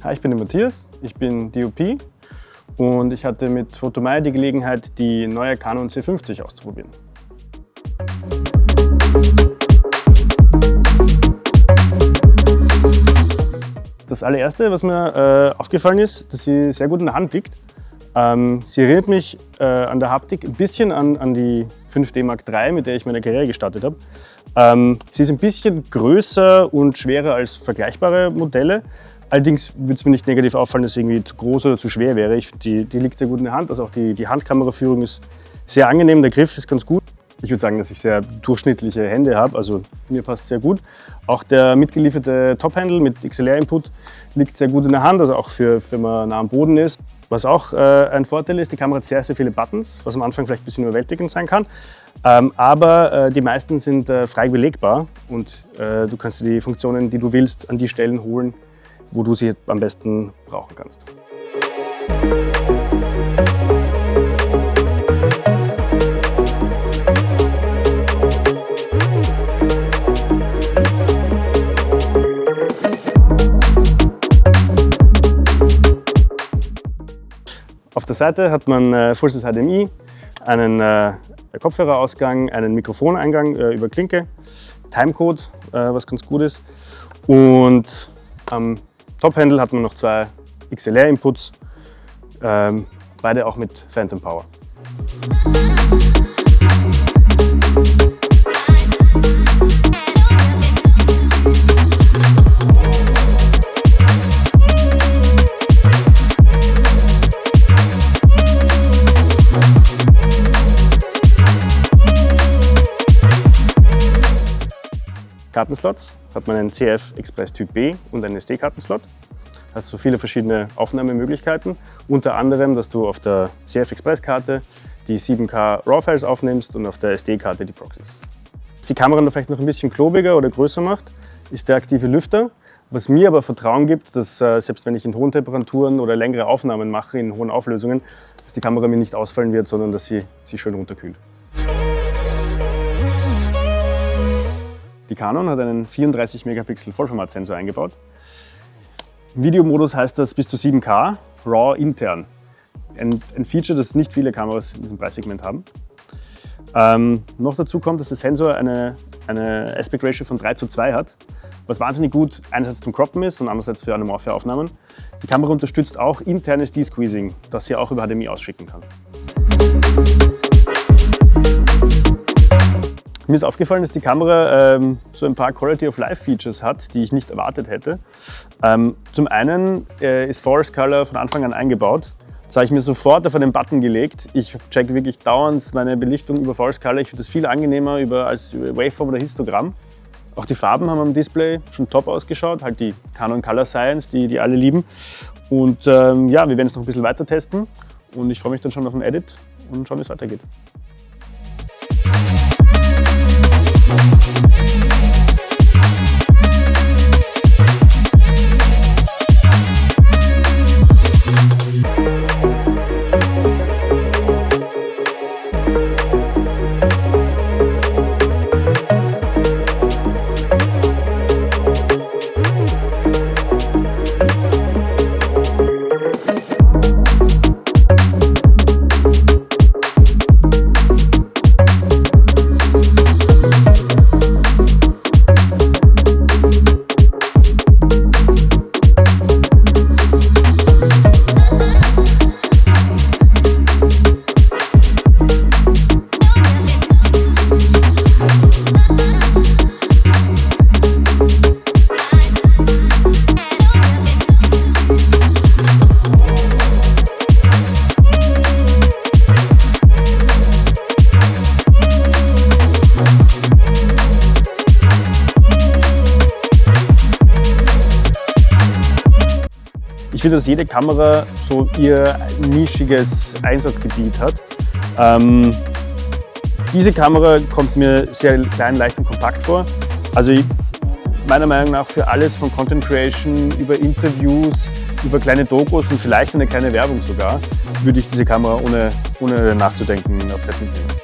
Hi, ich bin der Matthias, ich bin DOP und ich hatte mit Photomeye die Gelegenheit, die neue Canon C50 auszuprobieren. Das allererste, was mir aufgefallen ist, dass sie sehr gut in der Hand liegt. Sie erinnert mich an der Haptik ein bisschen an die 5D Mark III, mit der ich meine Karriere gestartet habe. Sie ist ein bisschen größer und schwerer als vergleichbare Modelle. Allerdings würde es mir nicht negativ auffallen, dass sie irgendwie zu groß oder zu schwer wäre. Ich finde, die liegt sehr gut in der Hand. Also auch die Handkameraführung ist sehr angenehm, der Griff ist ganz gut. Ich würde sagen, dass ich sehr durchschnittliche Hände habe, also mir passt sehr gut. Auch der mitgelieferte Top-Handle mit XLR-Input liegt sehr gut in der Hand, also auch wenn man nah am Boden ist. Was auch ein Vorteil ist, die Kamera hat sehr, sehr viele Buttons, was am Anfang vielleicht ein bisschen überwältigend sein kann. Aber die meisten sind frei belegbar und du kannst dir die Funktionen, die du willst, an die Stellen holen, wo du sie am besten brauchen kannst. Auf der Seite hat man Full-Size HDMI, einen Kopfhörerausgang, einen Mikrofoneingang über Klinke, Timecode, was ganz gut ist. Und am Top-Handle hat man noch zwei XLR-Inputs, beide auch mit Phantom Power. Kartenslots hat man einen CF Express Typ B und einen SD-Kartenslot. Hat so viele verschiedene Aufnahmemöglichkeiten. Unter anderem, dass du auf der CF Express-Karte die 7K RAW-Files aufnimmst und auf der SD-Karte die Proxys. Was die Kamera noch vielleicht noch ein bisschen klobiger oder größer macht, ist der aktive Lüfter. Was mir aber Vertrauen gibt, dass selbst wenn ich in hohen Temperaturen oder längere Aufnahmen mache, in hohen Auflösungen, dass die Kamera mir nicht ausfallen wird, sondern dass sie schön runterkühlt. Die Canon hat einen 34 Megapixel Vollformatsensor eingebaut. Im Videomodus heißt das bis zu 7K, RAW intern. Ein Feature, das nicht viele Kameras in diesem Preissegment haben. Noch dazu kommt, dass der Sensor eine Aspect Ratio von 3:2 hat, was wahnsinnig gut einerseits zum Croppen ist und andererseits für anamorphe Aufnahmen. Die Kamera unterstützt auch internes De-Squeezing, das sie auch über HDMI ausschicken kann. Mir ist aufgefallen, dass die Kamera so ein paar Quality-of-Life-Features hat, die ich nicht erwartet hätte. Zum einen ist Forest Color von Anfang an eingebaut. Das habe ich mir sofort auf einen Button gelegt. Ich checke wirklich dauernd meine Belichtung über Forest Color. Ich finde das viel angenehmer als Waveform oder Histogramm. Auch die Farben haben am Display schon top ausgeschaut. Halt die Canon Color Science, die alle lieben. Und ja, wir werden es noch ein bisschen weiter testen. Und ich freue mich dann schon auf den Edit und schauen, wie es weitergeht. Ich finde, dass jede Kamera so ihr nischiges Einsatzgebiet hat. Diese Kamera kommt mir sehr klein, leicht und kompakt vor. Also meiner Meinung nach für alles von Content Creation über Interviews, über kleine Dokus und vielleicht eine kleine Werbung sogar, würde ich diese Kamera ohne nachzudenken aufs Set mitnehmen.